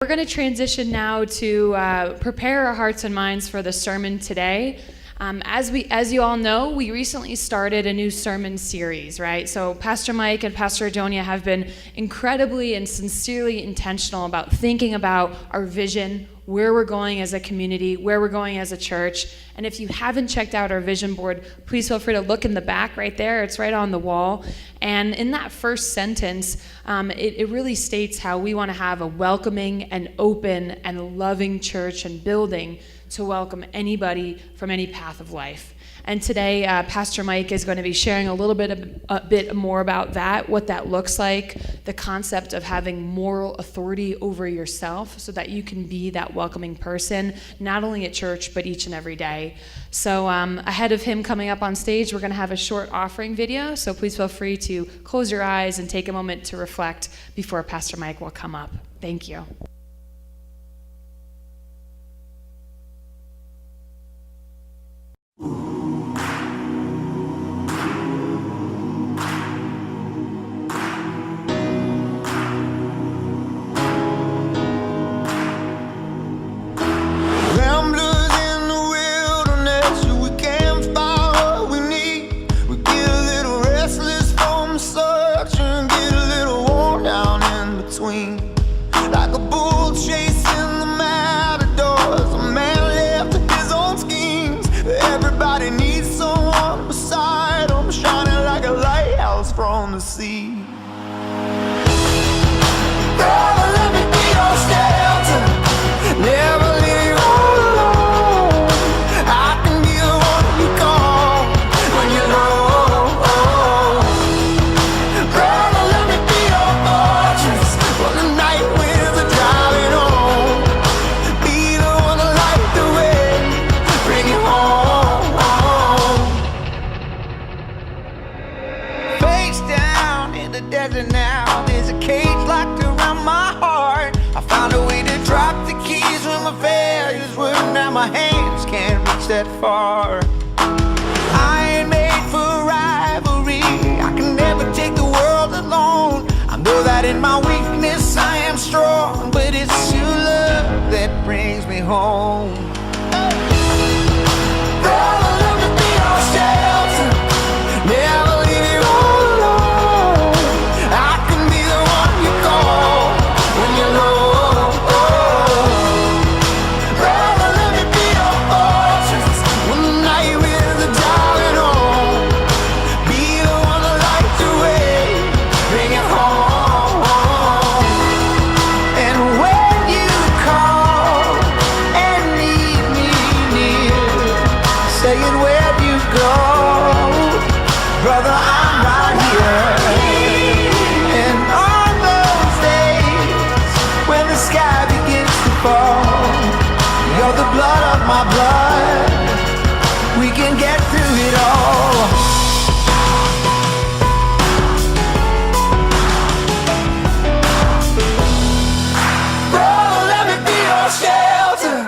We're going to transition now to prepare our hearts and minds for the sermon today. As you all know, we recently started a new sermon series, right? So Pastor Mike and Pastor Adonia have been incredibly and sincerely intentional about thinking about our vision, where we're going as a community, where we're going as a church. And if you haven't checked out our vision board, please feel free to look in the back right there. It's right on the wall. And in that first sentence, it really states how we want to have a welcoming and open and loving church and building to welcome anybody from any path of life. And today, Pastor Mike is going to be sharing a bit more about that, what that looks like, the concept of having moral authority over yourself so that you can be that welcoming person, not only at church, but each and every day. So ahead of him coming up on stage, we're going to have a short offering video, so please feel free to close your eyes and take a moment to reflect before Pastor Mike will come up. Thank you. From the sea. My hands can't reach that far. I ain't made for rivalry. I can never take the world alone. I know that in my weakness I am strong, but it's your love that brings me home. Brother, let me be your shelter. Never leave you all alone. I can be the one you call when you're low. My blood, we can get through it all. Brother, let me be your shelter.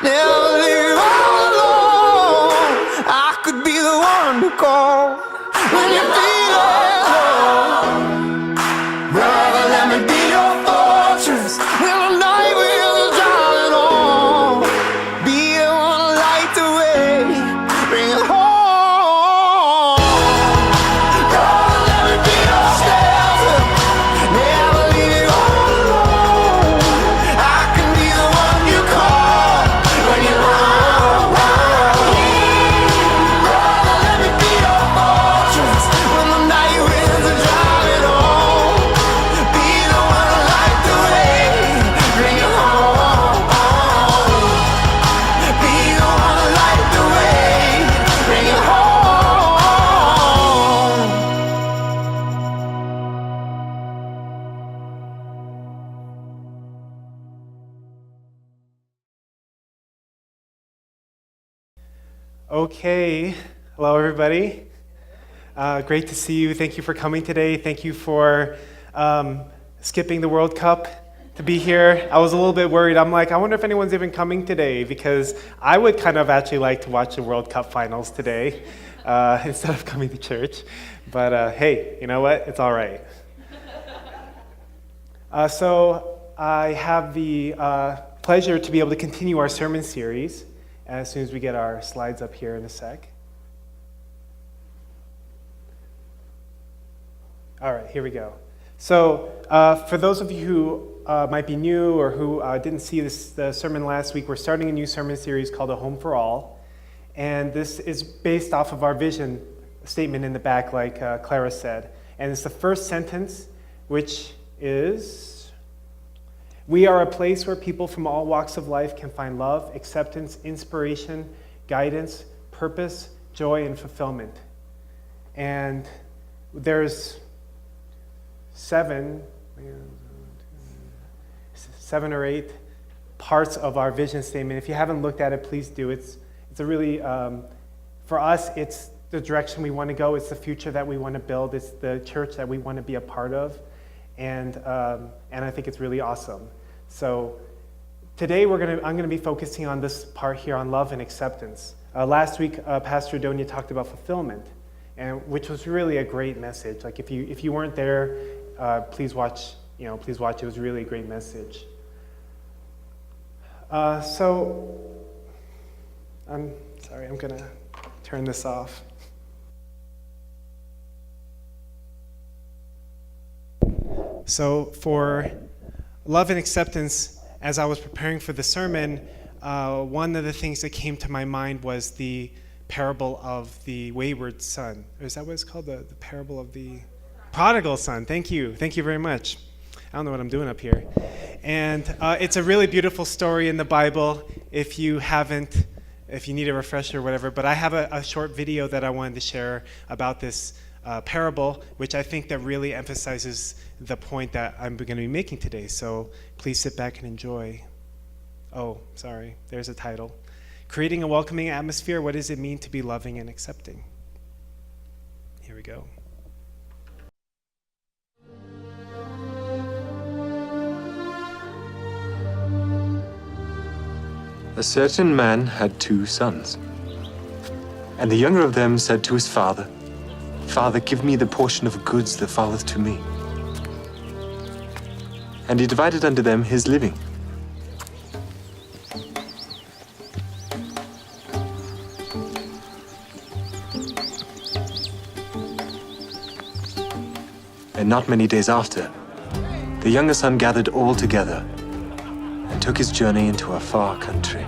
Never leave all alone. I could be the one to call when you feel alone. Brother, let me be your fortress. When the night will darling on. Bring it home. Brother, let me be your shelter. Never leave you all alone. I can be the one you call when you're wrong. Brother, let me be your fortress. When the night winds are driving on, be the one to light the way. Bring it home. Be the one to light the way. Bring it home. Okay, hello everybody. Great to see you. Thank you for coming today. Thank you for skipping the World Cup to be here. I was a little bit worried. I'm like, I wonder if anyone's even coming today, because I would kind of actually like to watch the World Cup finals today instead of coming to church. But hey, you know what? It's all right. So I have the pleasure to be able to continue our sermon series as soon as we get our slides up here in a sec. All right, here we go. So for those of you who might be new or who didn't see the sermon last week, we're starting a new sermon series called A Home for All. And this is based off of our vision statement in the back, like Clara said. And it's the first sentence, which is, we are a place where people from all walks of life can find love, acceptance, inspiration, guidance, purpose, joy, and fulfillment. And there's seven or eight parts of our vision statement. If you haven't looked at it, please do. It's a really, for us, it's the direction we want to go. It's the future that we want to build. It's the church that we want to be a part of. And I think it's really awesome. So today I'm going to be focusing on this part here on love and acceptance. Last week, Pastor Donia talked about fulfillment, and which was really a great message. Like if you weren't there, please watch. Please watch. It was really a great message. So I'm sorry. I'm going to turn this off. So for love and acceptance, as I was preparing for the sermon, one of the things that came to my mind was the parable of the wayward son. Or is that what it's called? The parable of the prodigal son. Thank you. Thank you very much. I don't know what I'm doing up here. And it's a really beautiful story in the Bible if you need a refresher or whatever. But I have a short video that I wanted to share about this parable, which I think that really emphasizes the point that I'm going to be making today. So please sit back and enjoy. Oh, sorry. There's a title. Creating a welcoming atmosphere. What does it mean to be loving and accepting? Here we go. A certain man had 2 sons. And the younger of them said to his father, "Father, give me the portion of goods that falleth to me." And he divided unto them his living. And not many days after, the younger son gathered all together and took his journey into a far country,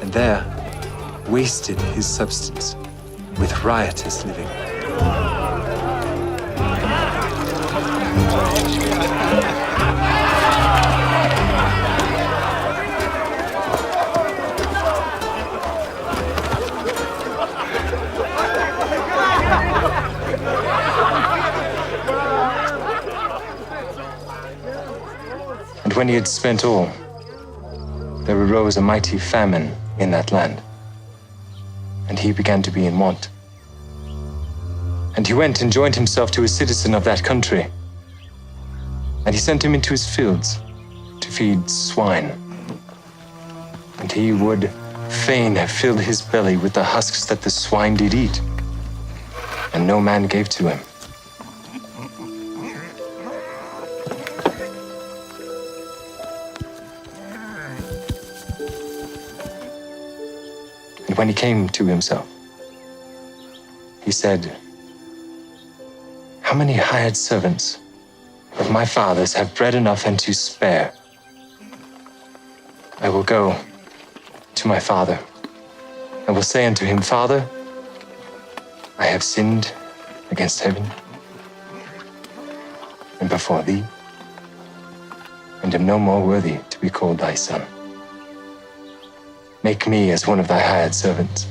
and there wasted his substance with riotous living. And when he had spent all, there arose a mighty famine in that land, and he began to be in want. And he went and joined himself to a citizen of that country, and he sent him into his fields to feed swine. And he would fain have filled his belly with the husks that the swine did eat, and no man gave to him. And when he came to himself, he said, "How many hired servants of my father's have bread enough and to spare? I will go to my father. I will say unto him, Father, I have sinned against heaven and before thee, and am no more worthy to be called thy son. Make me as one of thy hired servants."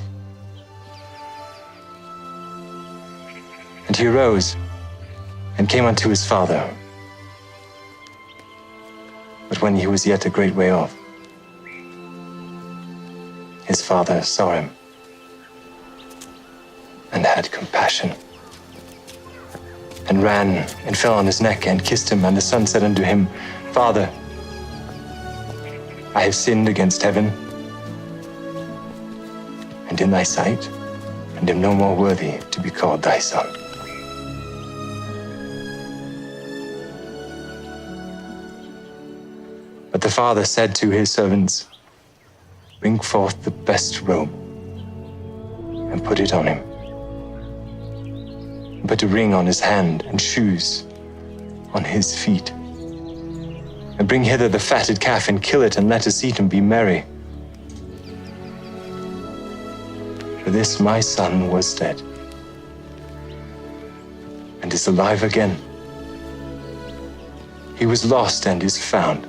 And he arose and came unto his father. But when he was yet a great way off, his father saw him and had compassion, and ran and fell on his neck and kissed him. And the son said unto him, "Father, I have sinned against heaven and in thy sight, and am no more worthy to be called thy son." But the father said to his servants, "Bring forth the best robe and put it on him. Put a ring on his hand and shoes on his feet. And bring hither the fatted calf and kill it, and let us eat and be merry. For this my son was dead and is alive again. He was lost and is found."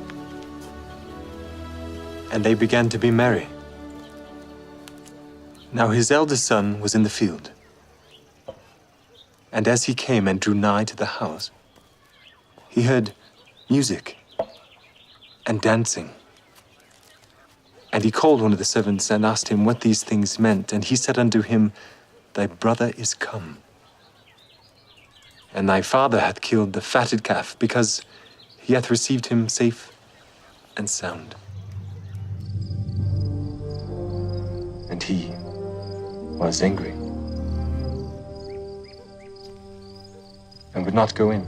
And they began to be merry. Now his eldest son was in the field. And as he came and drew nigh to the house, he heard music and dancing. And he called one of the servants and asked him what these things meant. And he said unto him, "Thy brother is come, and thy father hath killed the fatted calf, because he hath received him safe and sound." And he was angry and would not go in.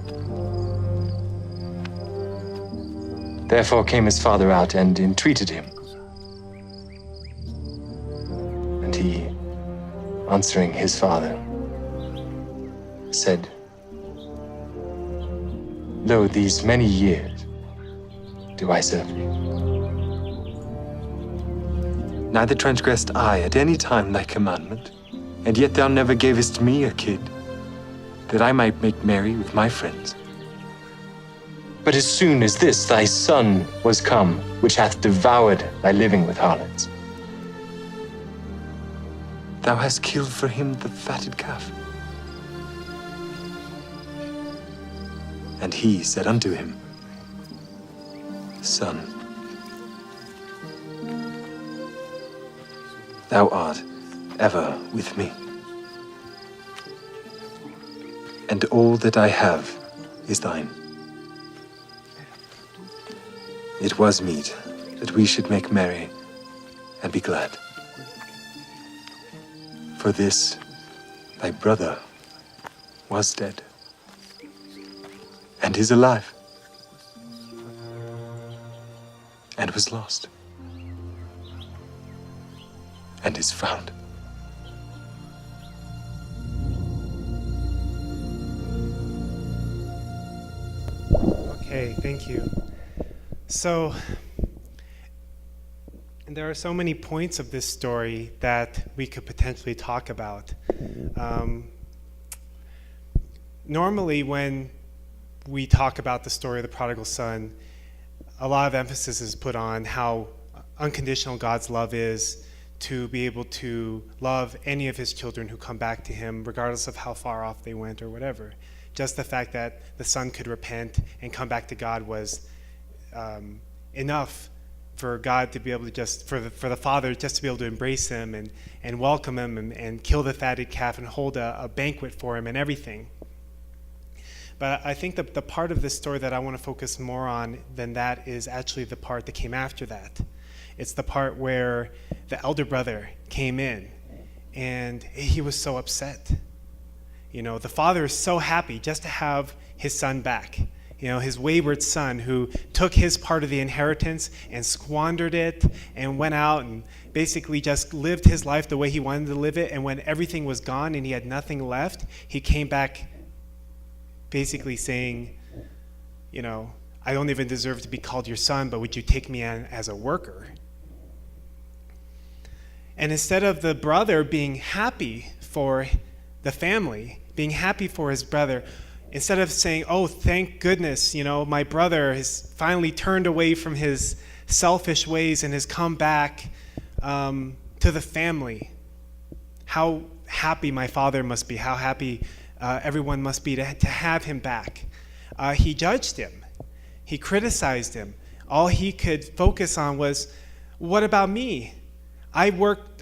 Therefore came his father out and entreated him. And he, answering his father, said, "Lo, these many years do I serve thee. Neither transgressed I at any time thy commandment, and yet thou never gavest me a kid, that I might make merry with my friends. But as soon as this thy son was come, which hath devoured thy living with harlots, thou hast killed for him the fatted calf." And he said unto him, "Son, thou art ever with me, and all that I have is thine. It was meet that we should make merry and be glad. For this thy brother was dead and is alive, and was lost and is found." Okay, thank you. So, there are so many points of this story that we could potentially talk about. Normally, when we talk about the story of the prodigal son, a lot of emphasis is put on how unconditional God's love is, to be able to love any of his children who come back to him, regardless of how far off they went or whatever. Just the fact that the son could repent and come back to God was enough for God to be able to just, for the father just to be able to embrace him and welcome him and kill the fatted calf and hold a banquet for him and everything. But I think the part of this story that I want to focus more on than that is actually the part that came after that. It's the part where the elder brother came in and he was so upset. You know, the father is so happy just to have his son back. You know, his wayward son who took his part of the inheritance and squandered it and went out and basically just lived his life the way he wanted to live it. And when everything was gone and he had nothing left, he came back basically saying, you know, "I don't even deserve to be called your son, but would you take me on as a worker?" And instead of the brother being happy for the family, being happy for his brother, instead of saying, "Oh, thank goodness, you know, my brother has finally turned away from his selfish ways and has come back to the family. How happy my father must be, how happy everyone must be to have him back." He judged him. He criticized him. All he could focus on was, "What about me?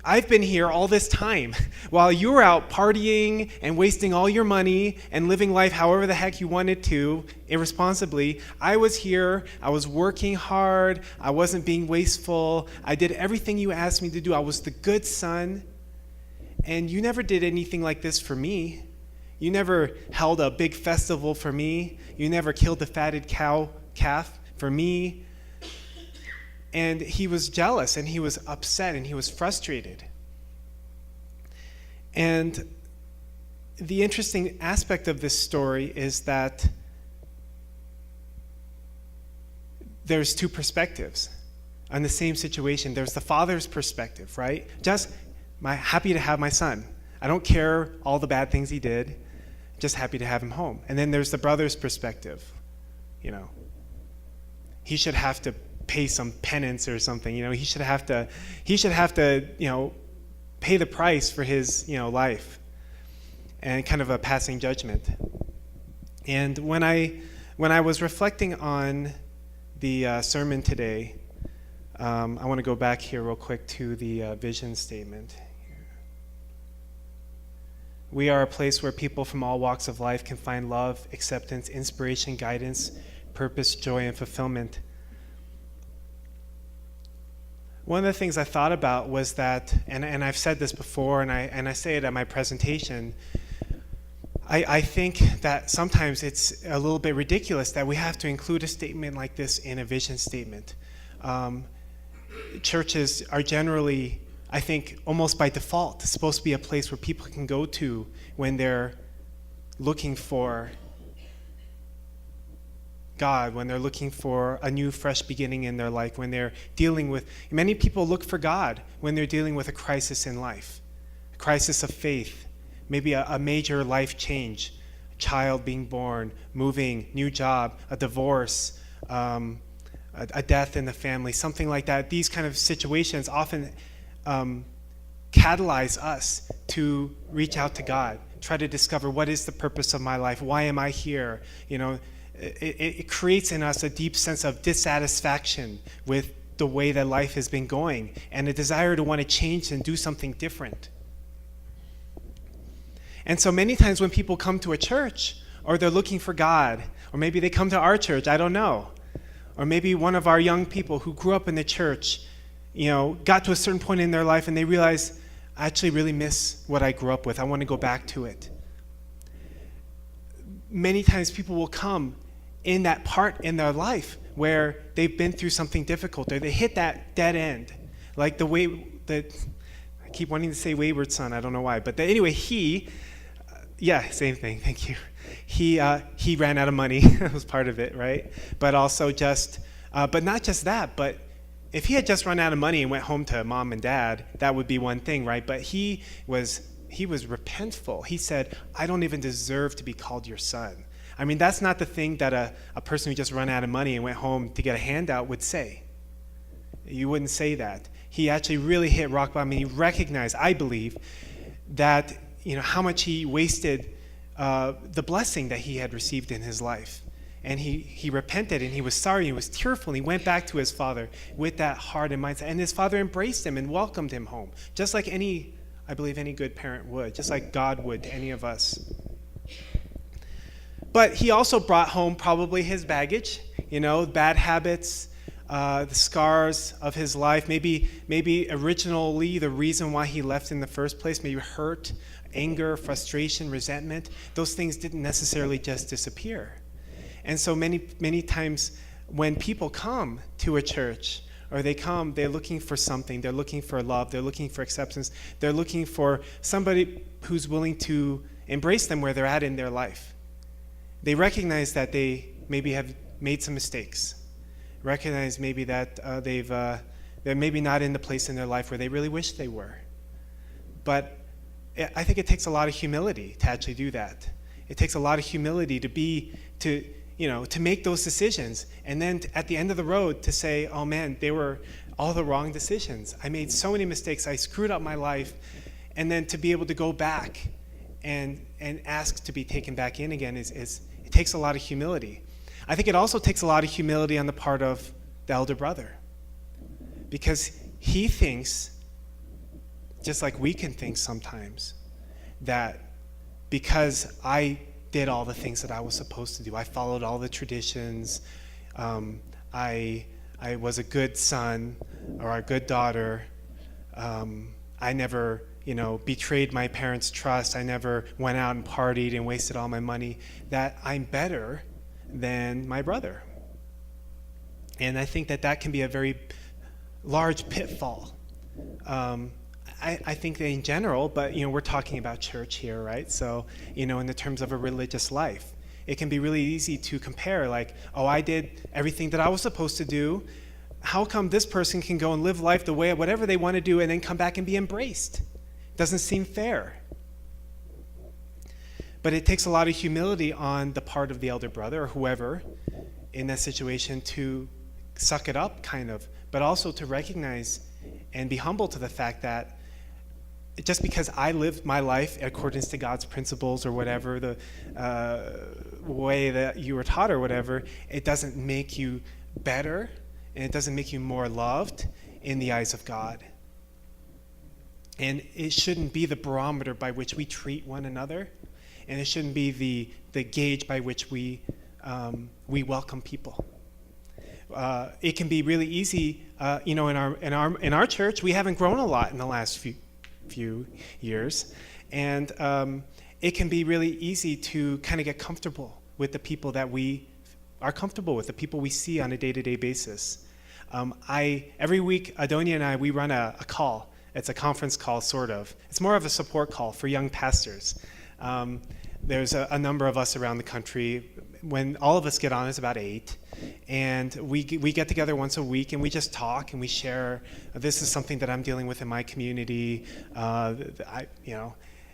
I've been here all this time while you were out partying and wasting all your money and living life however the heck you wanted to, irresponsibly. I was here, I was working hard, I wasn't being wasteful, I did everything you asked me to do, I was the good son, and you never did anything like this for me. You never held a big festival for me, you never killed the fatted calf for me. And he was jealous, and he was upset, and he was frustrated. And the interesting aspect of this story is that there's two perspectives on the same situation. There's the father's perspective, right? Just happy to have my son. I don't care all the bad things he did, just happy to have him home. And then there's the brother's perspective. He should have to pay some penance or something. He should have to pay the price for his life, and kind of a passing judgment. And when I was reflecting on the sermon today, I want to go back here real quick to the vision statement. We are a place where people from all walks of life can find love, acceptance, inspiration, guidance, purpose, joy, and fulfillment. One of the things I thought about was that, and I've said this before, and I say it at my presentation, I think that sometimes it's a little bit ridiculous that we have to include a statement like this in a vision statement. Churches are generally, I think, almost by default, supposed to be a place where people can go to when they're looking for God, when they're looking for a new, fresh beginning in their life, when they're dealing with, many people look for God when they're dealing with a crisis in life, a crisis of faith, maybe a major life change, a child being born, moving, new job, a divorce, a death in the family, something like that. These kind of situations often catalyze us to reach out to God, try to discover what is the purpose of my life, why am I here? It creates in us a deep sense of dissatisfaction with the way that life has been going, and a desire to want to change and do something different. And so many times when people come to a church, or they're looking for God, or maybe they come to our church, I don't know, or maybe one of our young people who grew up in the church, got to a certain point in their life and they realize, I actually really miss what I grew up with. I want to go back to it. Many times people will come in that part in their life where they've been through something difficult, or they hit that dead end, like the way that I keep wanting to say wayward son. I don't know why, but anyway, same thing. Thank you. He ran out of money. That was part of it, right? But also but not just that. But if he had just run out of money and went home to mom and dad, that would be one thing, right? But he was repentful. He said, I don't even deserve to be called your son. I mean, that's not the thing that a person who just ran out of money and went home to get a handout would say. You wouldn't say that. He actually really hit rock bottom, and he recognized, I believe, that how much he wasted the blessing that he had received in his life. And he repented, and he was sorry, he was tearful, and he went back to his father with that heart and mindset. And his father embraced him and welcomed him home, just like I believe any good parent would, just like God would to any of us. But he also brought home probably his baggage, bad habits, the scars of his life, maybe originally the reason why he left in the first place, maybe hurt, anger, frustration, resentment. Those things didn't necessarily just disappear. And so many times when people come to a church, or they're looking for something, they're looking for love, they're looking for acceptance, they're looking for somebody who's willing to embrace them where they're at in their life. They recognize that they maybe have made some mistakes, recognize maybe that they're maybe not in the place in their life where they really wish they were. But I think it takes a lot of humility to actually do that. It takes a lot of humility to make those decisions, and then at the end of the road to say, oh man, they were all the wrong decisions. I made so many mistakes, I screwed up my life, and then to be able to go back and ask to be taken back in again it takes a lot of humility. I think it also takes a lot of humility on the part of the elder brother, because he thinks, just like we can think sometimes, that because I did all the things that I was supposed to do, I followed all the traditions, I was a good son or a good daughter, I never betrayed my parents' trust, I never went out and partied and wasted all my money, that I'm better than my brother. And I think that can be a very large pitfall. I think that in general, but we're talking about church here, right? So, in the terms of a religious life, it can be really easy to compare, like, oh, I did everything that I was supposed to do. How come this person can go and live life the way, whatever they want to do, and then come back and be embraced? Doesn't seem fair. But it takes a lot of humility on the part of the elder brother or whoever in that situation to suck it up, kind of, but also to recognize and be humble to the fact that just because I lived my life in accordance to God's principles or whatever, the way that you were taught or whatever, it doesn't make you better, and it doesn't make you more loved in the eyes of God. And it shouldn't be the barometer by which we treat one another, and it shouldn't be the gauge by which we welcome people. It can be really easy, in our church, we haven't grown a lot in the last few years, and it can be really easy to kind of get comfortable with the people that we are comfortable with, the people we see on a day-to-day basis. Every week, Adonia and I, we run a call. It's a conference call, sort of. It's more of a support call for young pastors. There's a number of us around the country. When all of us get on, it's about 8, and we get together once a week, and we just talk and we share. This is something that I'm dealing with in my community.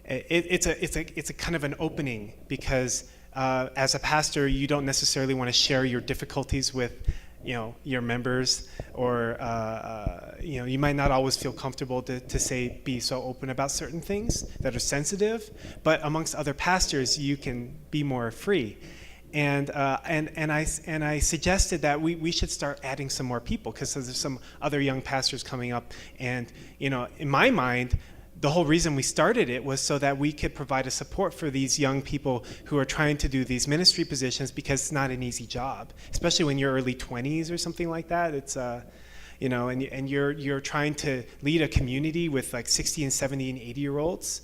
It's a kind of an opening, because as a pastor, you don't necessarily want to share your difficulties with your members, or you might not always feel comfortable to be so open about certain things that are sensitive, but amongst other pastors you can be more free. And I suggested that we should start adding some more people, because there's some other young pastors coming up, and in my mind, the whole reason we started it was so that we could provide a support for these young people who are trying to do these ministry positions, because it's not an easy job, especially when you're early 20s or something like that. It's and you're trying to lead a community with like 60 and 70 and 80-year-olds,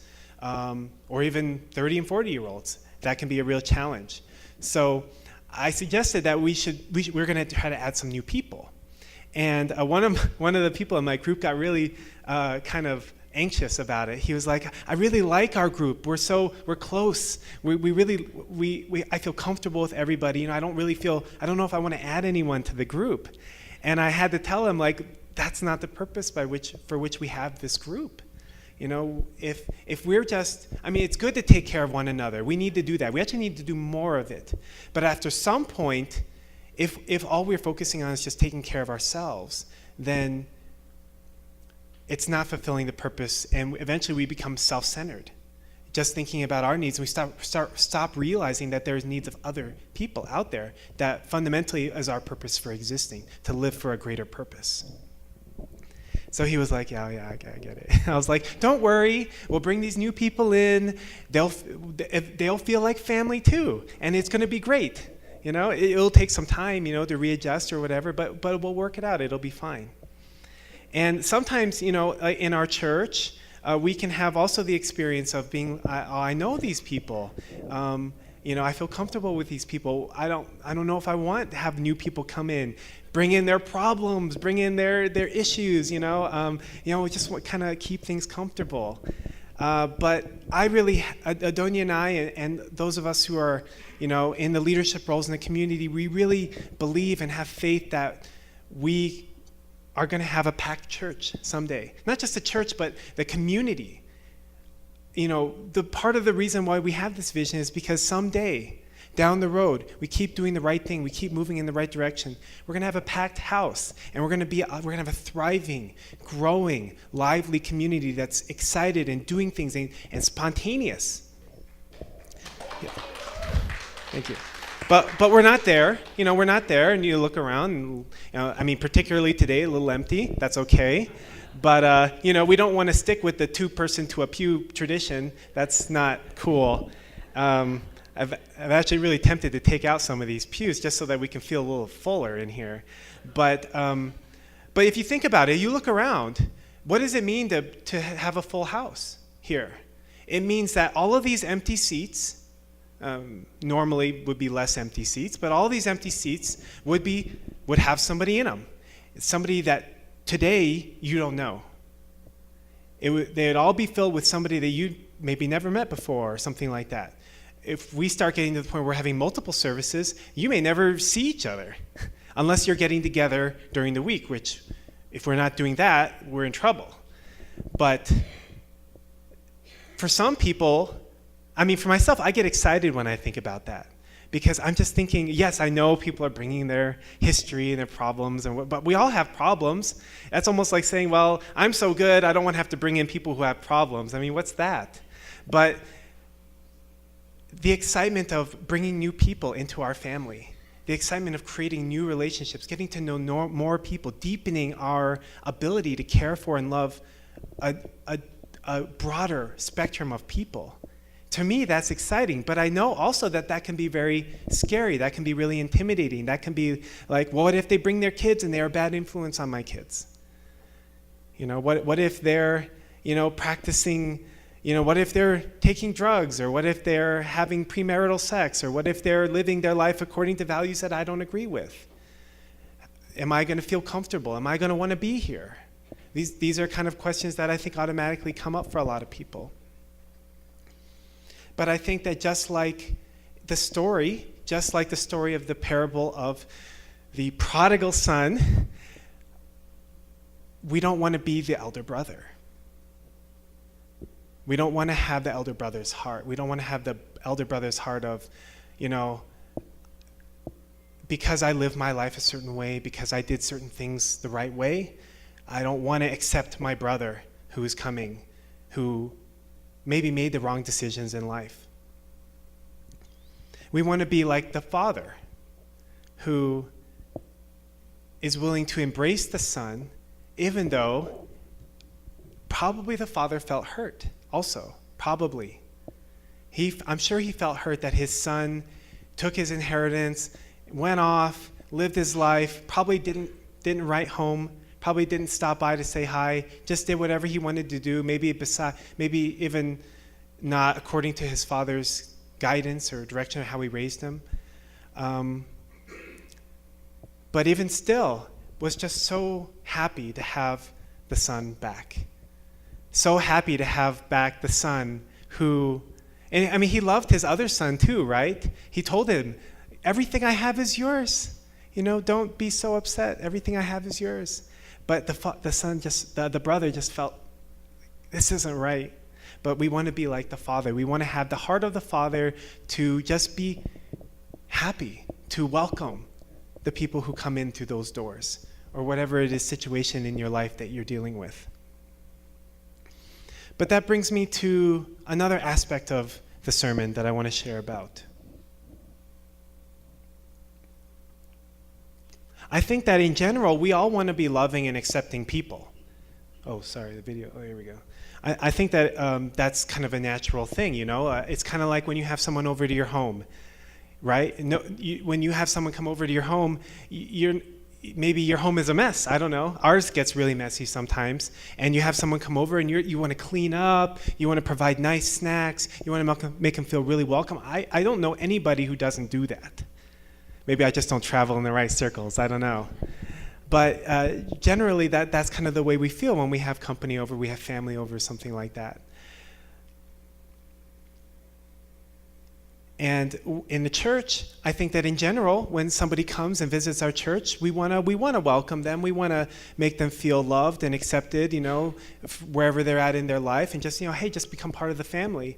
or even 30 and 40-year-olds. That can be a real challenge. So I suggested that we're going to try to add some new people. And one of the people in my group got really kind of anxious about it. He was like, I really like our group. We're close. I feel comfortable with everybody. I don't know if I want to add anyone to the group. And I had to tell him, like, that's not the purpose for which we have this group. If we're it's good to take care of one another. We need to do that. We actually need to do more of it. But after some point, if all we're focusing on is just taking care of ourselves, then it's not fulfilling the purpose, and eventually we become self-centered, just thinking about our needs. And we stop realizing that there's needs of other people out there that fundamentally is our purpose for existing, to live for a greater purpose. So he was like, yeah, I get it. I was like, don't worry, we'll bring these new people in. They'll feel like family too, and it's going to be great. It'll take some time, to readjust or whatever, but we'll work it out. It'll be fine. And sometimes, in our church, we can have also the experience of being, I know these people. I feel comfortable with these people. I don't know if I want to have new people come in, bring in their problems, bring in their issues. We just want kind of keep things comfortable. But I really, Adonia and I, and those of us who are, in the leadership roles in the community, we really believe and have faith that we are going to have a packed church someday. Not just the church, but the community. The part of the reason why we have this vision is because someday, down the road, we keep doing the right thing, we keep moving in the right direction. We're going to have a packed house, and we're going to have a thriving, growing, lively community that's excited and doing things and spontaneous. Yeah. Thank you. But we're not there. We're not there, and you look around, and, particularly today, a little empty. That's okay. But, we don't want to stick with the 2-person to a pew tradition. That's not cool. I'm actually really tempted to take out some of these pews just so that we can feel a little fuller in here. But if you think about it, you look around, what does it mean to have a full house here? It means that all of these empty seats, normally would be less empty seats, but all these empty seats would have somebody in them. It's somebody that today, you don't know. They'd all be filled with somebody that you maybe never met before or something like that. If we start getting to the point where we're having multiple services, you may never see each other unless you're getting together during the week, which if we're not doing that, we're in trouble. But for some people, for myself, I get excited when I think about that because I'm just thinking, yes, I know people are bringing their history and their problems, but we all have problems. That's almost like saying, well, I'm so good, I don't want to have to bring in people who have problems. What's that? But the excitement of bringing new people into our family, the excitement of creating new relationships, getting to know more people, deepening our ability to care for and love a broader spectrum of people. To me, that's exciting, but I know also that can be very scary. That can be really intimidating. That can be like, well, what if they bring their kids and they're a bad influence on my kids? What if they're, practicing, what if they're taking drugs, or what if they're having premarital sex, or what if they're living their life according to values that I don't agree with? Am I going to feel comfortable? Am I going to want to be here? These are kind of questions that I think automatically come up for a lot of people. But I think that just like the story of the parable of the prodigal son, we don't want to be the elder brother. We don't want to have the elder brother's heart. We don't want to have the elder brother's heart of, because I live my life a certain way, because I did certain things the right way, I don't want to accept my brother who is coming, who maybe made the wrong decisions in life. We want to be like the father who is willing to embrace the son, even though probably the father felt hurt also, probably. I'm sure he felt hurt that his son took his inheritance, went off, lived his life, probably didn't write home, probably didn't stop by to say hi, just did whatever he wanted to do, maybe even not according to his father's guidance or direction of how he raised him. But even still, was just so happy to have the son back. So happy to have back the son who, he loved his other son too, right? He told him, everything I have is yours. Don't be so upset. Everything I have is yours. But the brother just felt, this isn't right. But we want to be like the father. We want to have the heart of the father to just be happy, to welcome the people who come in through those doors, or whatever it is situation in your life that you're dealing with. But that brings me to another aspect of the sermon that I want to share about. I think that in general, we all want to be loving and accepting people. Oh, sorry, the video. Oh, here we go. I think that that's kind of a natural thing, It's kind of like when you have someone over to your home, right? When you have someone come over to your home, maybe your home is a mess. I don't know. Ours gets really messy sometimes. And you have someone come over and you want to clean up. You want to provide nice snacks. You want to make them feel really welcome. I don't know anybody who doesn't do that. Maybe I just don't travel in the right circles. I don't know. But generally, that's kind of the way we feel when we have company over, we have family over, something like that. And in the church, I think that in general, when somebody comes and visits our church, we want to welcome them. We want to make them feel loved and accepted, wherever they're at in their life, and just, hey, just become part of the family.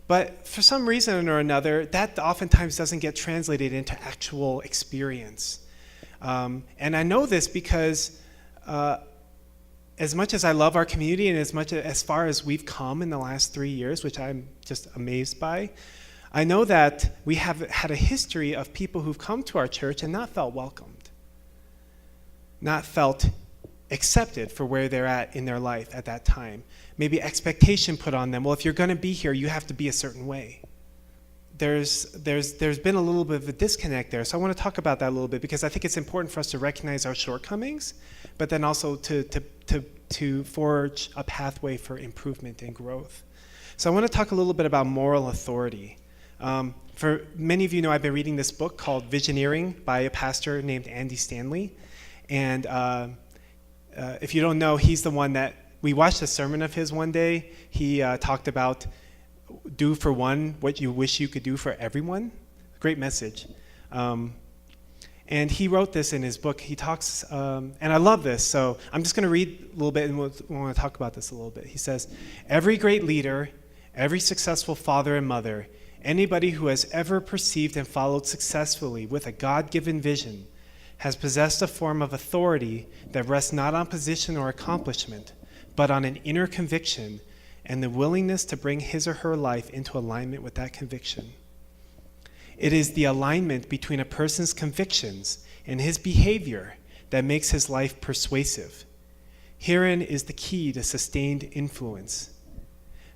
But for some reason or another, that oftentimes doesn't get translated into actual experience. And I know this because as much as I love our community and as far as we've come in the last 3 years, which I'm just amazed by, I know that we have had a history of people who've come to our church and not felt welcomed, not felt accepted for where they're at in their life at that time. Maybe expectation put on them. Well, if you're going to be here, you have to be a certain way. There's been a little bit of a disconnect there. So I want to talk about that a little bit because I think it's important for us to recognize our shortcomings, but then also to forge a pathway for improvement and growth. So I want to talk a little bit about moral authority. For many of you know, I've been reading this book called Visioneering by a pastor named Andy Stanley. And if you don't know, he's the one that we watched a sermon of his one day. He talked about do for one what you wish you could do for everyone. Great message. And he wrote this in his book. He talks, and I love this, so I'm just going to read a little bit, and we'll want to talk about this a little bit. He says, every great leader, every successful father and mother, anybody who has ever perceived and followed successfully with a God-given vision has possessed a form of authority that rests not on position or accomplishment, but on an inner conviction and the willingness to bring his or her life into alignment with that conviction. It is the alignment between a person's convictions and his behavior that makes his life persuasive. Herein is the key to sustained influence.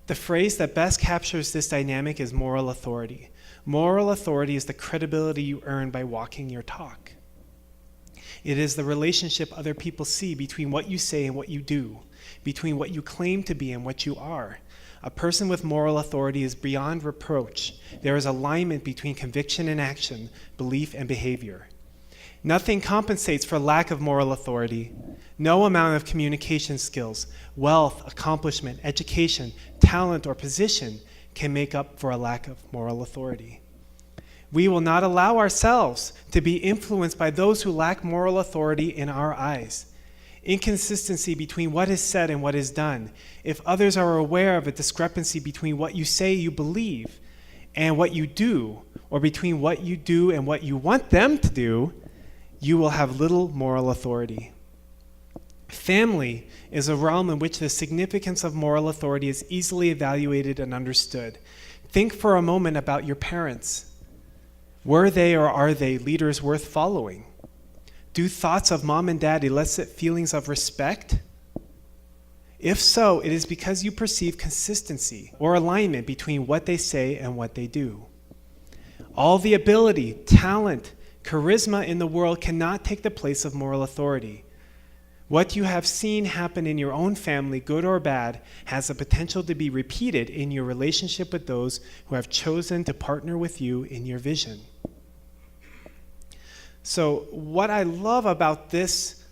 The phrase that best captures this dynamic is moral authority. Moral authority is the credibility you earn by walking your talk. It is the relationship other people see between what you say and what you do, between what you claim to be and what you are. A person with moral authority is beyond reproach. There is alignment between conviction and action, belief and behavior. Nothing compensates for lack of moral authority. No amount of communication skills, wealth, accomplishment, education, talent, or position can make up for a lack of moral authority. We will not allow ourselves to be influenced by those who lack moral authority in our eyes. Inconsistency between what is said and what is done. If others are aware of a discrepancy between what you say you believe and what you do, or between what you do and what you want them to do, you will have little moral authority. Family is a realm in which the significance of moral authority is easily evaluated and understood. Think for a moment about your parents. Were they or are they leaders worth following? Do thoughts of mom and dad elicit feelings of respect? If so, it is because you perceive consistency or alignment between what they say and what they do. All the ability, talent, charisma in the world cannot take the place of moral authority. What you have seen happen in your own family, good or bad, has the potential to be repeated in your relationship with those who have chosen to partner with you in your vision. So what I love about this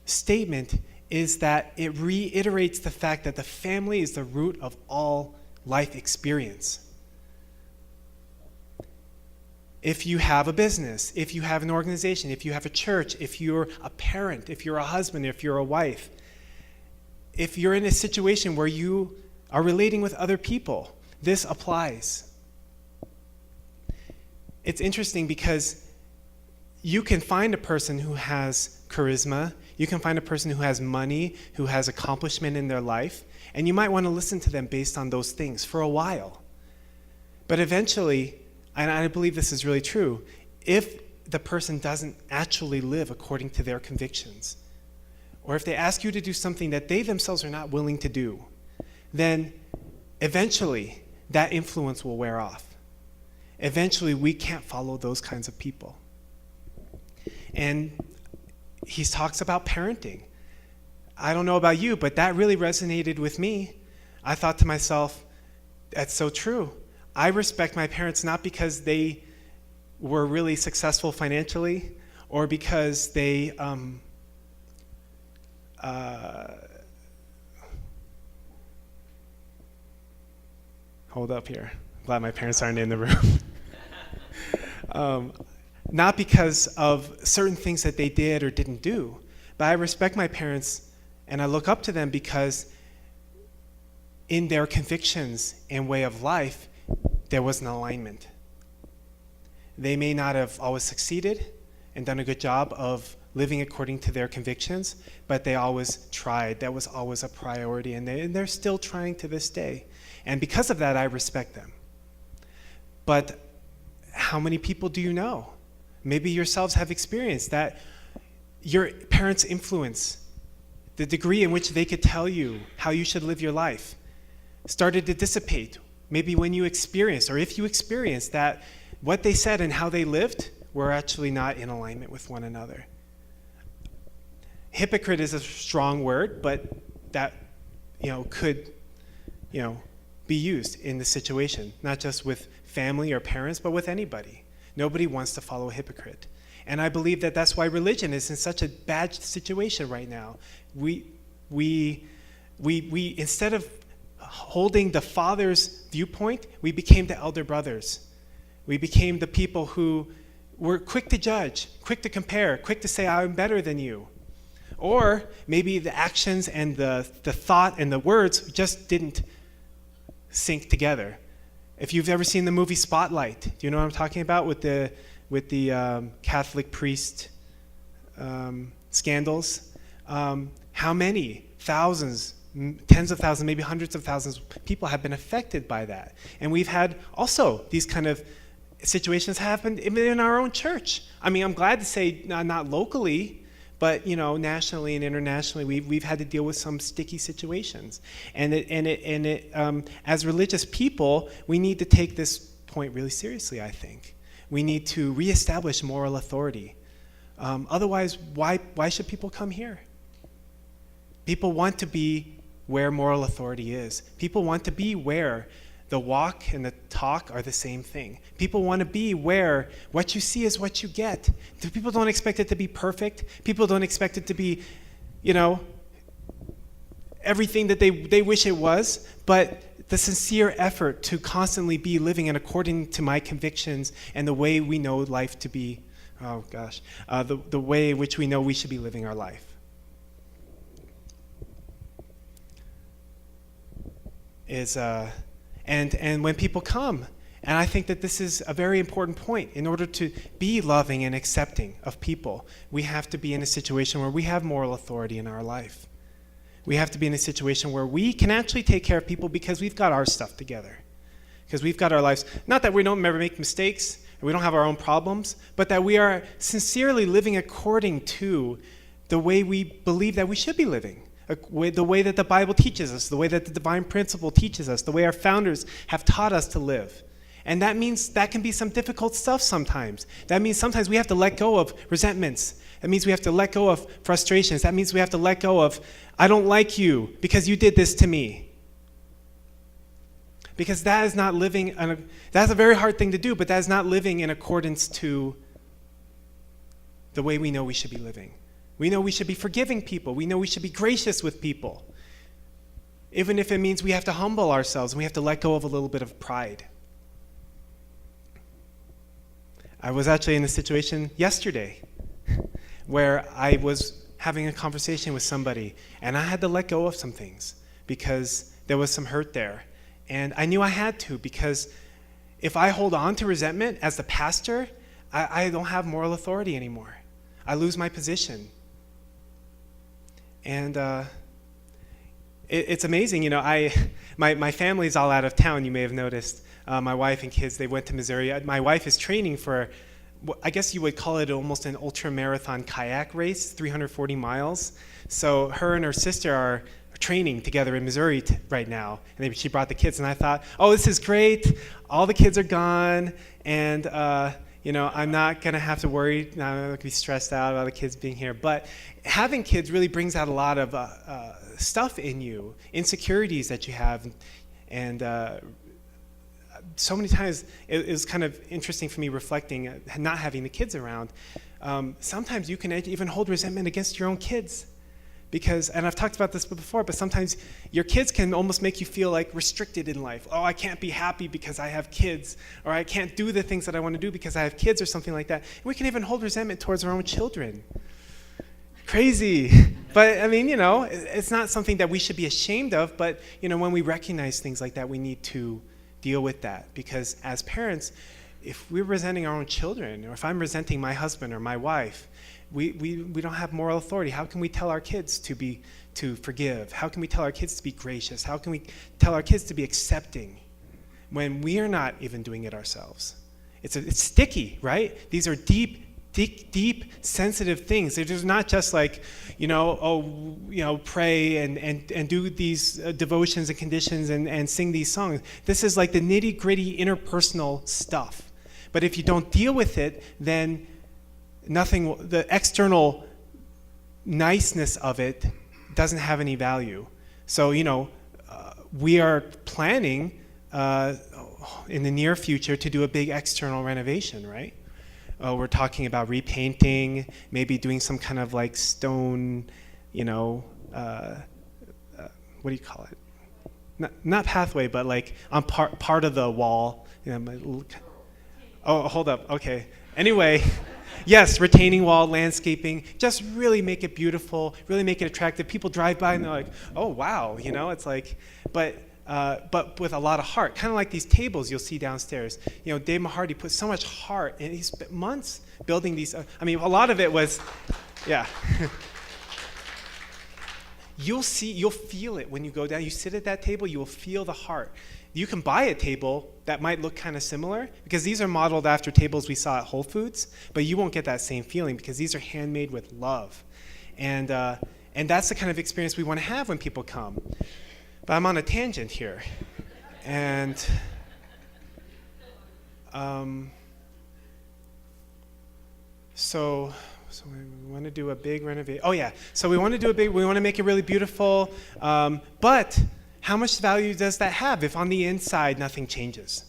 statement is that it reiterates the fact that the family is the root of all life experience. If you have a business, if you have an organization, if you have a church, if you're a parent, if you're a husband, if you're a wife, if you're in a situation where you are relating with other people, this applies. It's interesting because you can find a person who has charisma, you can find a person who has money, who has accomplishment in their life, and you might want to listen to them based on those things for a while. But eventually, and I believe this is really true, if the person doesn't actually live according to their convictions, or if they ask you to do something that they themselves are not willing to do, then eventually that influence will wear off. Eventually we can't follow those kinds of people. And he talks about parenting. I don't know about you, but that really resonated with me. I thought to myself, that's so true. I respect my parents not because they were really successful financially or because they hold up here. Glad my parents aren't in the room. Not because of certain things that they did or didn't do, but I respect my parents and I look up to them because in their convictions and way of life, there was an alignment. They may not have always succeeded and done a good job of living according to their convictions, but they always tried. That was always a priority, and they're still trying to this day. And because of that, I respect them. But how many people do you know? Maybe yourselves have experienced that your parents' influence, the degree in which they could tell you how you should live your life, started to dissipate. Maybe when you experienced, or if you experienced that what they said and how they lived were actually not in alignment with one another. Hypocrite is a strong word, but that could be used in the situation, not just with family or parents, but with anybody. Nobody wants to follow a hypocrite. And I believe that that's why religion is in such a bad situation right now. We instead of holding the Father's viewpoint, we became the elder brothers. We became the people who were quick to judge, quick to compare, quick to say, I'm better than you. Or maybe the actions and the thought and the words just didn't sync together. If you've ever seen the movie Spotlight, do you know what I'm talking about with the Catholic priest scandals? How many thousands, tens of thousands, maybe hundreds of thousands of people have been affected by that? And we've had also these kind of situations happen even in our own church. I mean, I'm glad to say not locally, but nationally and internationally, we've had to deal with some sticky situations. And as religious people, we need to take this point really seriously. I think we need to reestablish moral authority. Otherwise, why should people come here? People want to be where moral authority is. People want to be where the walk and the talk are the same thing. People want to be where what you see is what you get. People don't expect it to be perfect. People don't expect it to be, everything that they wish it was. But the sincere effort to constantly be living in according to my convictions and the way we know life to be, the way in which we know we should be living our life. And when people come, and I think that this is a very important point, in order to be loving and accepting of people, we have to be in a situation where we have moral authority in our life. We have to be in a situation where we can actually take care of people because we've got our stuff together. Because we've got our lives, not that we don't ever make mistakes, and we don't have our own problems, but that we are sincerely living according to the way we believe that we should be living. The way that the Bible teaches us, the way that the divine principle teaches us, the way our founders have taught us to live. And that means that can be some difficult stuff sometimes. That means sometimes we have to let go of resentments. That means we have to let go of frustrations. That means we have to let go of, I don't like you because you did this to me. Because that is not living, that's a very hard thing to do, but that is not living in accordance to the way we know we should be living. We know we should be forgiving people. We know we should be gracious with people. Even if it means we have to humble ourselves and we have to let go of a little bit of pride. I was actually in a situation yesterday where I was having a conversation with somebody and I had to let go of some things because there was some hurt there. And I knew I had to, because if I hold on to resentment as the pastor, I don't have moral authority anymore. I lose my position. And it's amazing, my family's all out of town, you may have noticed. My wife and kids, they went to Missouri. My wife is training for, I guess you would call it almost an ultra-marathon kayak race, 340 miles. So her and her sister are training together in Missouri right now. And she brought the kids, and I thought, oh, this is great. All the kids are gone, and I'm not going to have to worry. I'm not going to be stressed out about the kids being here. But having kids really brings out a lot of stuff in you, insecurities that you have. And so many times it was kind of interesting for me reflecting, not having the kids around. Sometimes you can even hold resentment against your own kids. Because, and I've talked about this before, but sometimes your kids can almost make you feel like restricted in life. Oh, I can't be happy because I have kids, or I can't do the things that I want to do because I have kids, or something like that. And we can even hold resentment towards our own children. Crazy. But I mean, it's not something that we should be ashamed of, but when we recognize things like that, we need to deal with that. Because as parents, if we're resenting our own children, or if I'm resenting my husband or my wife, we don't have moral authority. How can we tell our kids to forgive? How can we tell our kids to be gracious? How can we tell our kids to be accepting when we are not even doing it ourselves? It's sticky, right? These are deep, sensitive things. They're just not just like, pray and do these devotions and conditions and sing these songs. This is like the nitty-gritty interpersonal stuff. But if you don't deal with it, then the external niceness of it doesn't have any value. So, we are planning in the near future to do a big external renovation, right? we're talking about repainting, maybe doing some kind of like stone, what do you call it? Not pathway, but like on part of the wall. Oh, hold up. Okay. Anyway, yes, retaining wall, landscaping, just really make it beautiful, really make it attractive. People drive by and they're like, oh, wow, it's like, but with a lot of heart, kind of like these tables you'll see downstairs. Dave Mahardy put so much heart, and he spent months building these. A lot of it was, yeah. You'll feel it when you go down. You sit at that table, you will feel the heart. You can buy a table that might look kind of similar, because these are modeled after tables we saw at Whole Foods, but you won't get that same feeling because these are handmade with love. And that's the kind of experience we want to have when people come. But I'm on a tangent here. And so we want to do a big renovation. Oh yeah, so we want to make it really beautiful. But how much value does that have if on the inside nothing changes?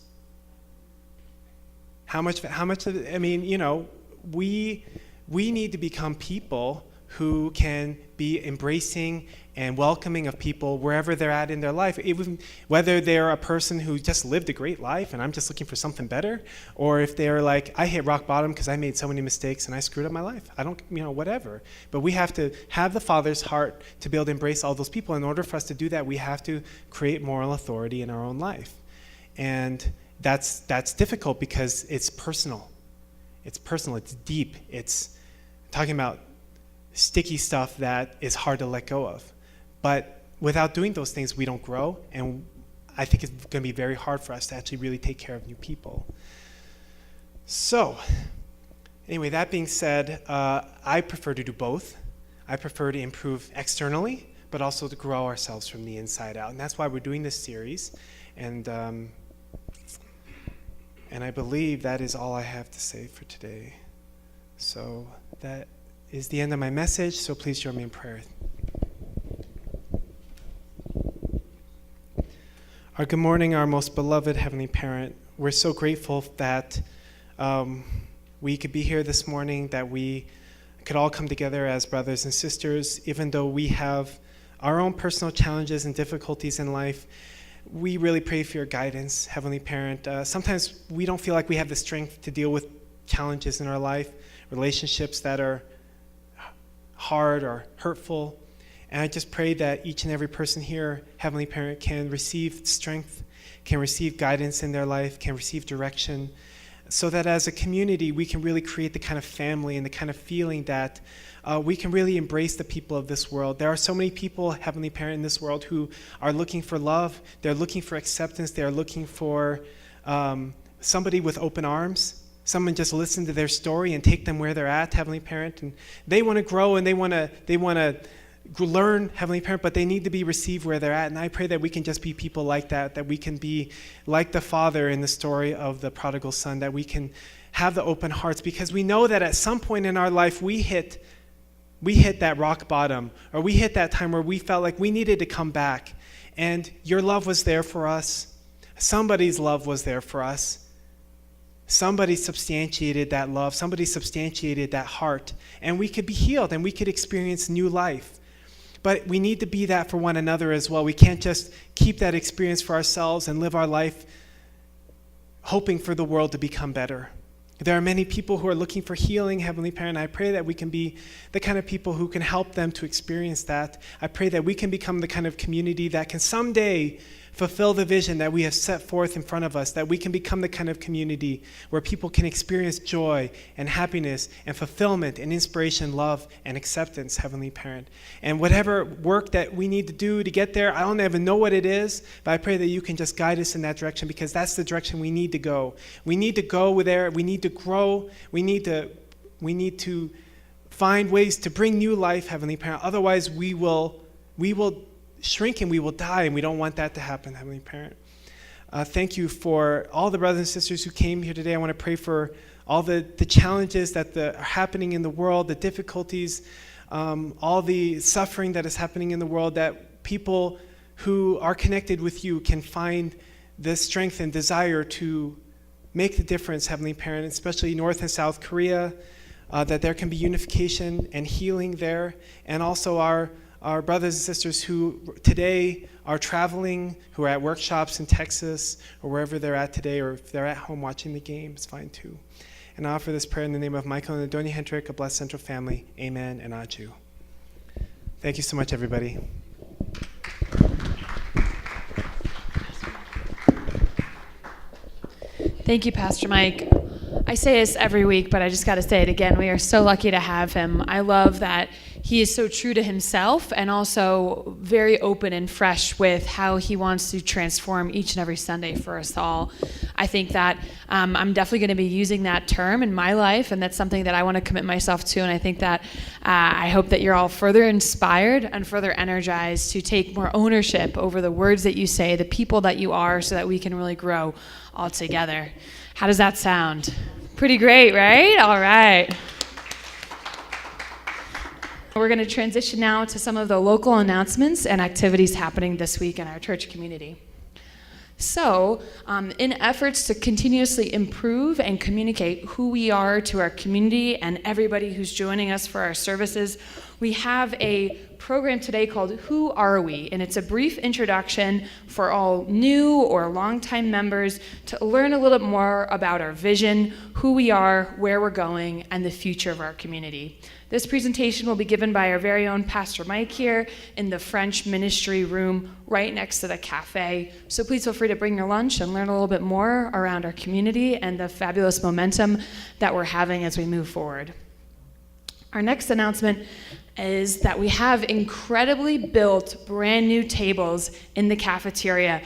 How much of it, we need to become people who can be embracing and welcoming of people wherever they're at in their life, even whether they're a person who just lived a great life and I'm just looking for something better, or if they're like, I hit rock bottom because I made so many mistakes and I screwed up my life. I don't, whatever. But we have to have the Father's heart to be able to embrace all those people. In order for us to do that, we have to create moral authority in our own life. And that's difficult because it's personal. It's personal, it's deep, it's talking about sticky stuff that is hard to let go of. But without doing those things, we don't grow, and I think it's going to be very hard for us to actually really take care of new people. So, anyway, that being said, I prefer to do both. I prefer to improve externally, but also to grow ourselves from the inside out, and that's why we're doing this series. And I believe that is all I have to say for today. So that is the end of my message, so please join me in prayer. Our good morning, our most beloved Heavenly Parent. We're so grateful that we could be here this morning, that we could all come together as brothers and sisters, even though we have our own personal challenges and difficulties in life. We really pray for your guidance, Heavenly Parent. Sometimes we don't feel like we have the strength to deal with challenges in our life, relationships that are hard or hurtful. And I just pray that each and every person here, Heavenly Parent, can receive strength, can receive guidance in their life, can receive direction, so that as a community we can really create the kind of family and the kind of feeling that we can really embrace the people of this world. There are so many people, Heavenly Parent, in this world who are looking for love, they're looking for acceptance, they're looking for somebody with open arms, someone just listen to their story and take them where they're at, Heavenly Parent. And they want to grow and they want to learn, Heavenly Parent, but they need to be received where they're at. And I pray that we can just be people like that we can be like the father in the story of the prodigal son, that we can have the open hearts, because we know that at some point in our life we hit that rock bottom, or we hit that time where we felt like we needed to come back. And your love was there for us. Somebody's love was there for us. Somebody substantiated that love. Somebody substantiated that heart. And we could be healed and we could experience new life. But we need to be that for one another as well. We can't just keep that experience for ourselves and live our life hoping for the world to become better. There are many people who are looking for healing, Heavenly Parent. I pray that we can be the kind of people who can help them to experience that. I pray that we can become the kind of community that can someday fulfill the vision that we have set forth in front of us, that we can become the kind of community where people can experience joy and happiness and fulfillment and inspiration, love and acceptance, Heavenly Parent. And whatever work that we need to do to get there, I don't even know what it is, but I pray that you can just guide us in that direction, because that's the direction we need to go. We need to go there. We need to grow. We need to find ways to bring new life, Heavenly Parent. Otherwise, we will shrink and we will die, and we don't want that to happen, Heavenly Parent. Thank you for all the brothers and sisters who came here today. I want to pray for all the challenges that are happening in the world, the difficulties, all the suffering that is happening in the world, that people who are connected with you can find the strength and desire to make the difference, Heavenly Parent, especially North and South Korea, that there can be unification and healing there, and also our brothers and sisters who today are traveling, who are at workshops in Texas or wherever they're at today, or if they're at home watching the game, it's fine too. And I offer this prayer in the name of Michael and Adonia Hendrick, a blessed central family. Amen and Aju. Thank you so much, everybody. Thank you, Pastor Mike. I say this every week, but I just got to say it again. We are so lucky to have him. I love that he is so true to himself and also very open and fresh with how he wants to transform each and every Sunday for us all. I think that I'm definitely going to be using that term in my life, and that's something that I want to commit myself to. And I think that I hope that you're all further inspired and further energized to take more ownership over the words that you say, the people that you are, so that we can really grow all together. How does that sound? Pretty great, right? All right. We're going to transition now to some of the local announcements and activities happening this week in our church community. So, in efforts to continuously improve and communicate who we are to our community and everybody who's joining us for our services, we have a program today called Who Are We? And it's a brief introduction for all new or longtime members to learn a little bit more about our vision, who we are, where we're going, and the future of our community. This presentation will be given by our very own Pastor Mike here in the French ministry room right next to the cafe. So please feel free to bring your lunch and learn a little bit more around our community and the fabulous momentum that we're having as we move forward. Our next announcement is that we have incredibly built brand new tables in the cafeteria.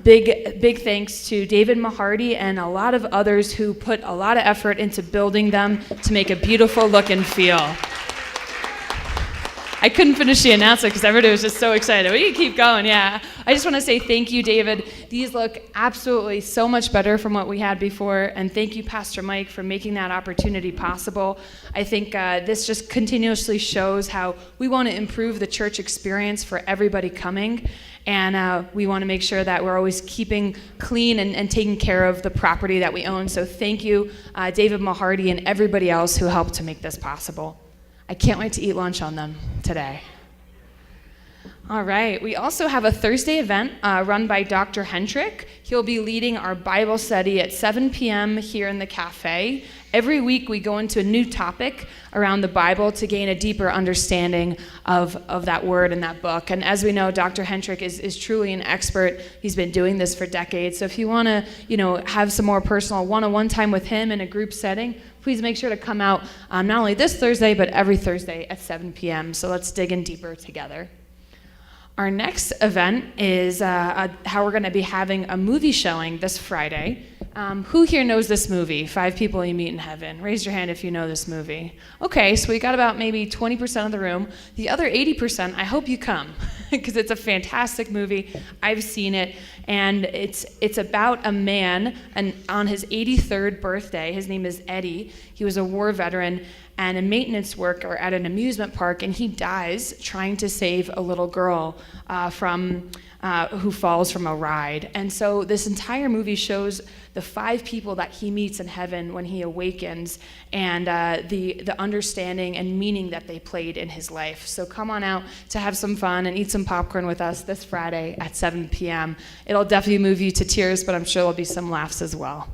Big thanks to David Mahardy and a lot of others who put a lot of effort into building them to make a beautiful look and feel. I couldn't finish the announcement because everybody was just so excited. We can keep going, yeah. I just want to say thank you, David. These look absolutely so much better from what we had before, and thank you, Pastor Mike, for making that opportunity possible. I think this just continuously shows how we want to improve the church experience for everybody coming, and we want to make sure that we're always keeping clean and taking care of the property that we own. So thank you, David Mahardy, and everybody else who helped to make this possible. I can't wait to eat lunch on them today. All right, we also have a Thursday event run by Dr. Hendrick. He'll be leading our Bible study at 7 p.m. here in the cafe. Every week we go into a new topic around the Bible to gain a deeper understanding of that word and that book. And as we know, Dr. Hendrick is truly an expert. He's been doing this for decades. So if you want to, have some more personal one-on-one time with him in a group setting, please make sure to come out not only this Thursday, but every Thursday at 7 p.m. So let's dig in deeper together. Our next event is how we're going to be having a movie showing this Friday. Who here knows this movie? 5 People You Meet in Heaven. Raise your hand if you know this movie. Okay, so we got about maybe 20% of the room. The other 80%, I hope you come because it's a fantastic movie. I've seen it, and it's about a man, and on his 83rd birthday, his name is Eddie. He was a war veteran and a maintenance worker at an amusement park, and he dies trying to save a little girl who falls from a ride. And so this entire movie shows the 5 people that he meets in heaven when he awakens, and the understanding and meaning that they played in his life. So come on out to have some fun and eat some popcorn with us this Friday at 7 p.m. It'll definitely move you to tears, but I'm sure there'll be some laughs as well.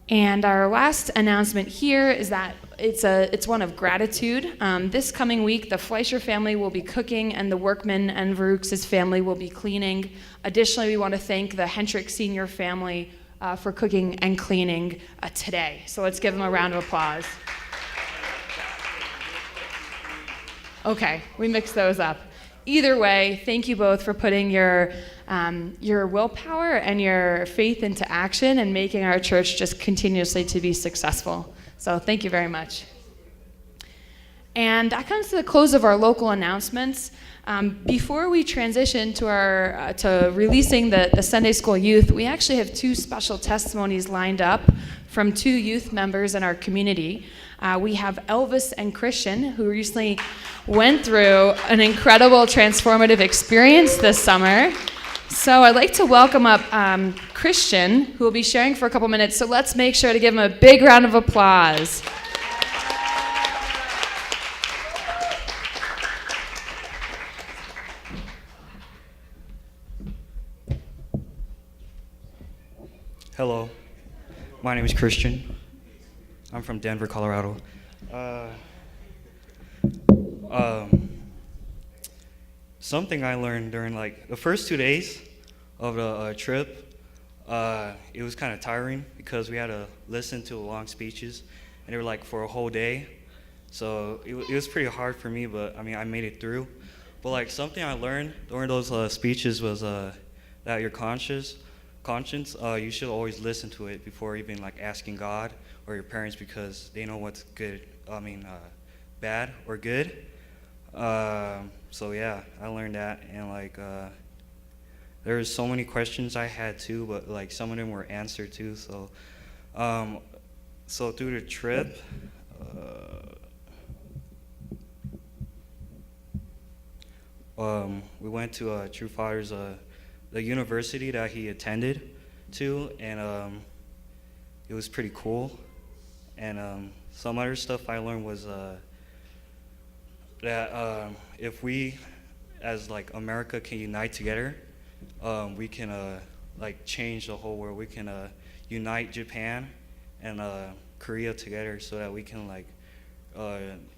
And our last announcement here is that it's one of gratitude. This coming week, the Fleischer family will be cooking, and the Workman and Verux's family will be cleaning. Additionally, we want to thank the Hendrick Senior family for cooking and cleaning today. So let's give them a round of applause. Okay, we mixed those up. Either way, thank you both for putting your willpower and your faith into action and making our church just continuously to be successful. So thank you very much. And that comes to the close of our local announcements. Before we transition to releasing the Sunday School youth, we actually have 2 special testimonies lined up from 2 youth members in our community. We have Elvis and Christian, who recently went through an incredible transformative experience this summer. So I'd like to welcome up Christian, who will be sharing for a couple minutes. So let's make sure to give him a big round of applause. Hello, my name is Christian. I'm from Denver, Colorado. Something I learned during like the first 2 days of the trip, it was kind of tiring because we had to listen to long speeches, and they were like for a whole day. So it was pretty hard for me, but I mean I made it through. But like something I learned during those speeches was that your conscience, you should always listen to it before even like asking God or your parents, because they know what's good. Bad or good. So yeah, I learned that, and like there was so many questions I had too, but like some of them were answered too. So so through the trip, we went to True Father's the university that he attended to, and it was pretty cool. And some other stuff I learned was that if we, as like America, can unite together, we can like change the whole world. We can unite Japan and Korea together so that we can like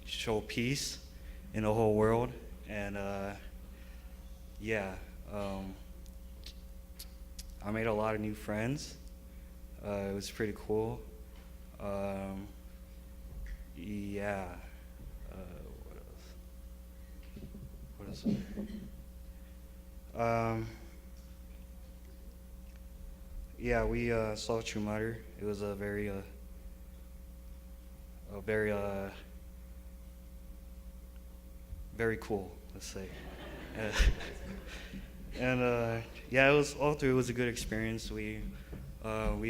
show peace in the whole world. And yeah, I made a lot of new friends. It was pretty cool. Yeah. What else? Yeah, we saw True Mother. It was a very cool, let's say. And yeah, it was all through. It was a good experience. We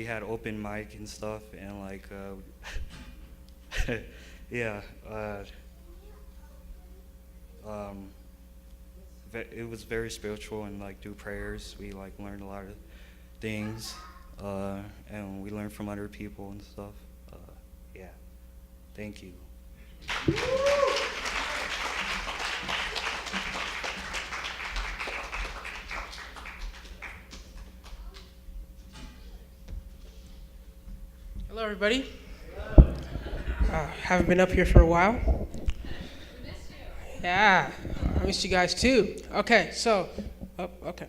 had open mic and stuff, and like yeah, it was very spiritual, and like through prayers we like learned a lot of things, and we learned from other people and stuff. Yeah, thank you. Hello, everybody. Haven't been up here for a while. Yeah, I missed you guys too. Okay, so, okay.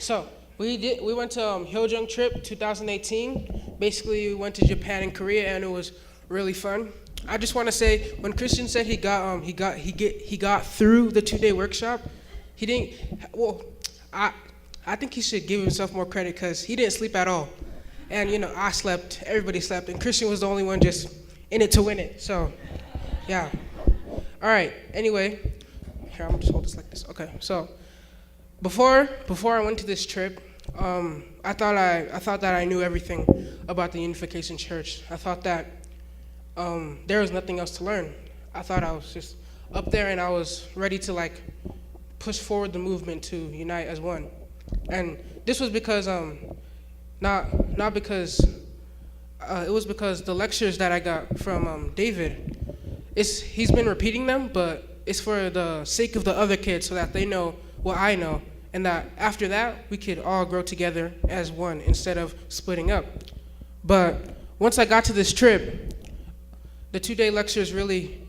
So we went to Hyojung trip 2018. Basically, we went to Japan and Korea, and it was really fun. I just want to say, when Christian said he got through the 2-day workshop, he didn't. Well, I think he should give himself more credit because he didn't sleep at all. And, you know, I slept, everybody slept, and Christian was the only one just in it to win it. So, yeah. All right, anyway, here, I'm gonna just hold this like this. Okay, so before I went to this trip, I thought that I knew everything about the Unification Church. I thought that there was nothing else to learn. I thought I was just up there and I was ready to like push forward the movement to unite as one. And this was because not because it was because the lectures that I got from David, he's been repeating them, but it's for the sake of the other kids so that they know what I know, and that after that we could all grow together as one instead of splitting up. But once I got to this trip, the 2-day lectures really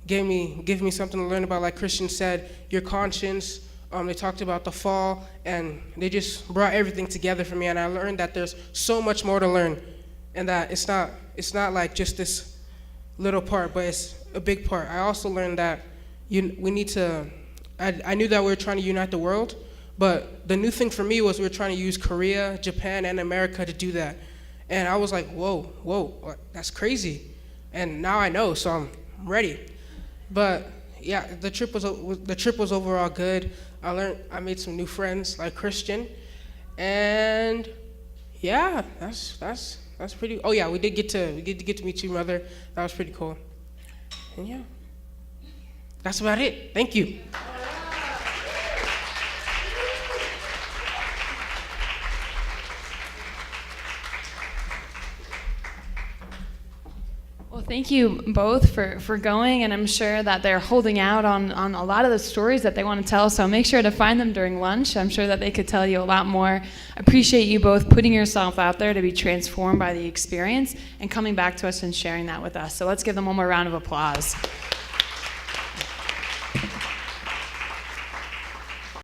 gave me something to learn about. Like Christian said, your conscience. They talked about the fall, and they just brought everything together for me. And I learned that there's so much more to learn, and that it's not like just this little part, but it's a big part. I also learned that we need to. I knew that we were trying to unite the world, but the new thing for me was we were trying to use Korea, Japan, and America to do that. And I was like, whoa, that's crazy. And now I know, so I'm ready. But yeah, the trip was overall good. I made some new friends like Christian, and yeah, that's pretty. Oh yeah, we did get to meet your mother. That was pretty cool. And yeah, that's about it. Thank you. Well, thank you both for going, and I'm sure that they're holding out on a lot of the stories that they want to tell, so make sure to find them during lunch. I'm sure that they could tell you a lot more. I appreciate you both putting yourself out there to be transformed by the experience and coming back to us and sharing that with us. So let's give them one more round of applause.